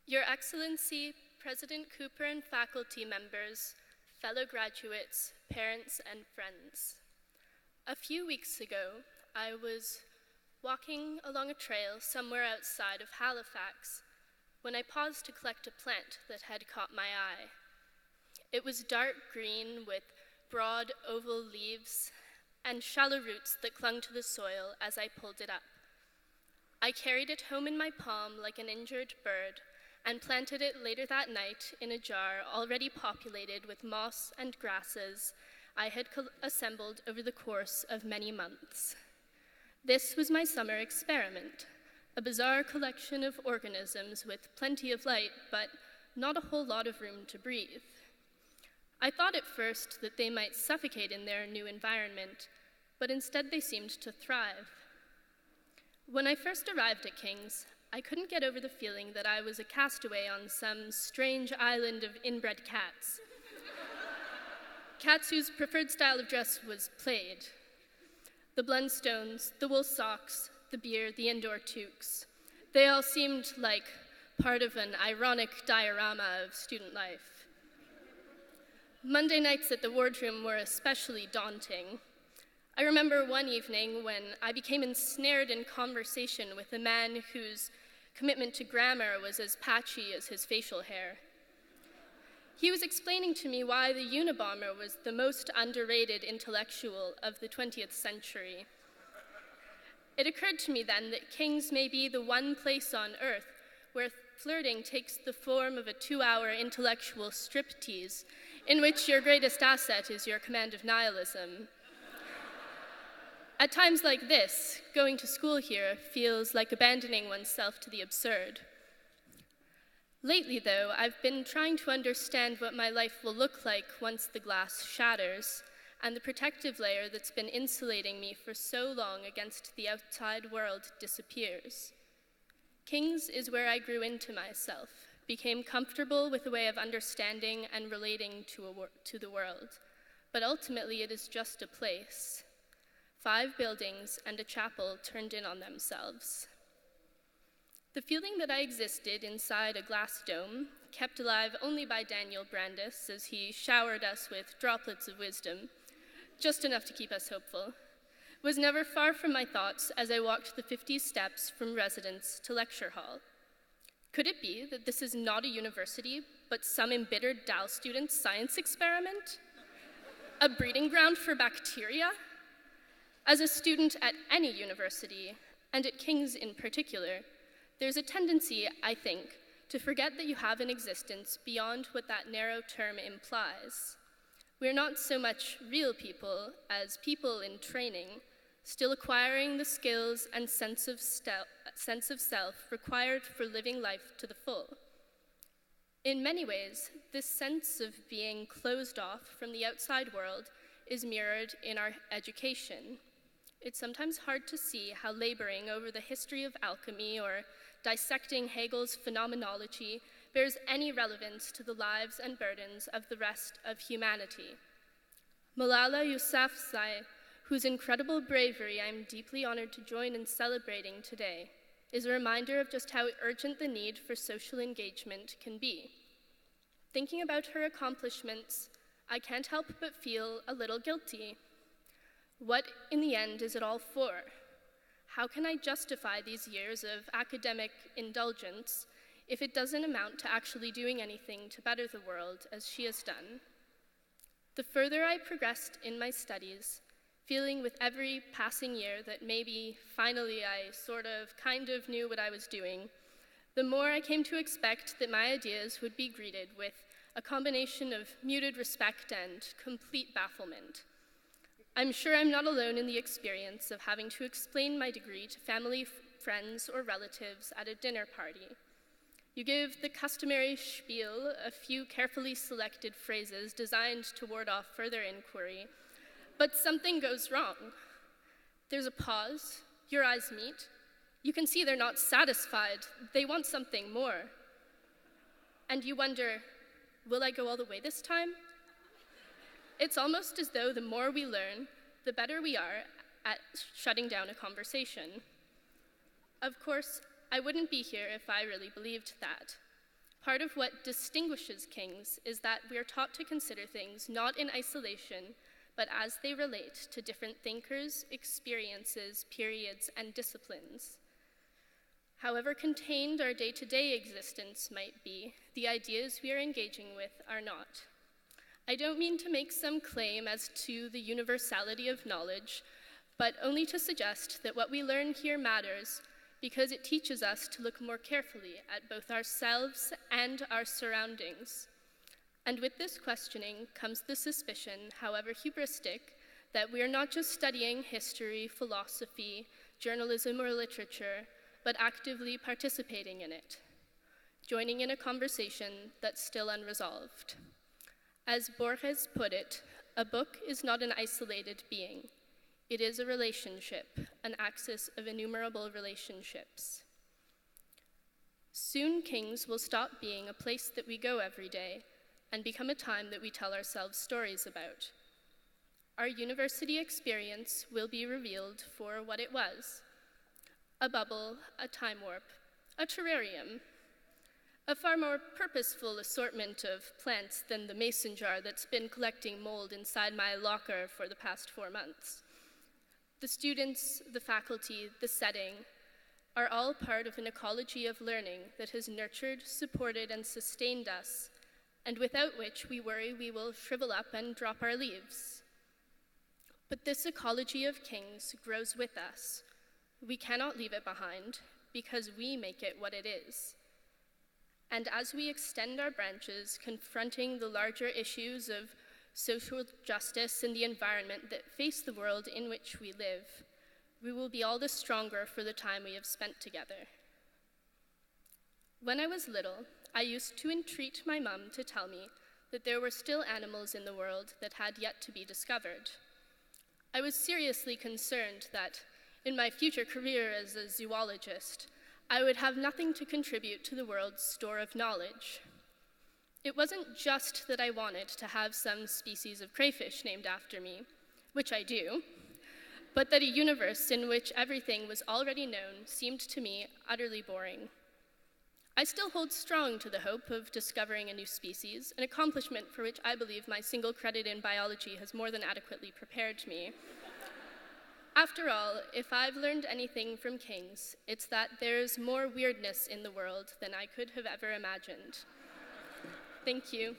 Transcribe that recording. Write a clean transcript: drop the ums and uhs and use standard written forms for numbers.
Your Excellency, President Cooper and faculty members, fellow graduates, parents, and friends. A few weeks ago, I was walking along a trail somewhere outside of Halifax when I paused to collect a plant that had caught my eye. It was dark green with broad oval leaves and shallow roots that clung to the soil as I pulled it up. I carried it home in my palm like an injured bird and planted it later that night in a jar already populated with moss and grasses I had assembled over the course of many months. This was my summer experiment, a bizarre collection of organisms with plenty of light, but not a whole lot of room to breathe. I thought at first that they might suffocate in their new environment, but instead they seemed to thrive. When I first arrived at King's, I couldn't get over the feeling that I was a castaway on some strange island of inbred cats. Cats whose preferred style of dress was plaid. The Blundstones, the wool socks, the beer, the indoor toques. They all seemed like part of an ironic diorama of student life. Monday nights at the wardroom were especially daunting. I remember one evening when I became ensnared in conversation with a man whose commitment to grammar was as patchy as his facial hair. He was explaining to me why the Unabomber was the most underrated intellectual of the 20th century. It occurred to me then that King's may be the one place on earth where flirting takes the form of a 2-hour intellectual striptease in which your greatest asset is your command of nihilism. At times like this, going to school here feels like abandoning oneself to the absurd. Lately, though, I've been trying to understand what my life will look like once the glass shatters and the protective layer that's been insulating me for so long against the outside world disappears. King's is where I grew into myself, became comfortable with a way of understanding and relating to the world. But ultimately, it is just a place. 5 buildings and a chapel turned in on themselves. The feeling that I existed inside a glass dome, kept alive only by Daniel Brandis as he showered us with droplets of wisdom, just enough to keep us hopeful, was never far from my thoughts as I walked the 50 steps from residence to lecture hall. Could it be that this is not a university, but some embittered DAL student's science experiment? A breeding ground for bacteria? As a student at any university, and at King's in particular, there's a tendency, I think, to forget that you have an existence beyond what that narrow term implies. We're not so much real people as people in training, still acquiring the skills and sense of self required for living life to the full. In many ways, this sense of being closed off from the outside world is mirrored in our education. It's sometimes hard to see how laboring over the history of alchemy or dissecting Hegel's phenomenology bears any relevance to the lives and burdens of the rest of humanity. Malala Yousafzai, whose incredible bravery I'm deeply honored to join in celebrating today, is a reminder of just how urgent the need for social engagement can be. Thinking about her accomplishments, I can't help but feel a little guilty. What, in the end, is it all for? How can I justify these years of academic indulgence if it doesn't amount to actually doing anything to better the world as she has done? The further I progressed in my studies, feeling with every passing year that maybe finally I kind of knew what I was doing, the more I came to expect that my ideas would be greeted with a combination of muted respect and complete bafflement. I'm sure I'm not alone in the experience of having to explain my degree to family, friends, or relatives at a dinner party. You give the customary spiel, a few carefully selected phrases designed to ward off further inquiry, but something goes wrong. There's a pause, your eyes meet. You can see they're not satisfied, they want something more. And you wonder, will I go all the way this time? It's almost as though the more we learn, the better we are at shutting down a conversation. Of course, I wouldn't be here if I really believed that. Part of what distinguishes kings is that we are taught to consider things not in isolation, but as they relate to different thinkers, experiences, periods, and disciplines. However contained our day-to-day existence might be, the ideas we are engaging with are not. I don't mean to make some claim as to the universality of knowledge, but only to suggest that what we learn here matters because it teaches us to look more carefully at both ourselves and our surroundings. And with this questioning comes the suspicion, however hubristic, that we are not just studying history, philosophy, journalism, or literature, but actively participating in it, joining in a conversation that's still unresolved. As Borges put it, a book is not an isolated being. It is a relationship, an axis of innumerable relationships. Soon kings will stop being a place that we go every day and become a time that we tell ourselves stories about. Our university experience will be revealed for what it was: a bubble, a time warp, a terrarium, a far more purposeful assortment of plants than the mason jar that's been collecting mold inside my locker for the past 4 months. The students, the faculty, the setting are all part of an ecology of learning that has nurtured, supported, and sustained us, and without which we worry we will shrivel up and drop our leaves. But this ecology of kings grows with us. We cannot leave it behind because we make it what it is. And as we extend our branches, confronting the larger issues of social justice and the environment that face the world in which we live, we will be all the stronger for the time we have spent together. When I was little, I used to entreat my mum to tell me that there were still animals in the world that had yet to be discovered. I was seriously concerned that, in my future career as a zoologist, I would have nothing to contribute to the world's store of knowledge. It wasn't just that I wanted to have some species of crayfish named after me, which I do, but that a universe in which everything was already known seemed to me utterly boring. I still hold strong to the hope of discovering a new species, an accomplishment for which I believe my single credit in biology has more than adequately prepared me. After all, if I've learned anything from kings, it's that there's more weirdness in the world than I could have ever imagined. Thank you.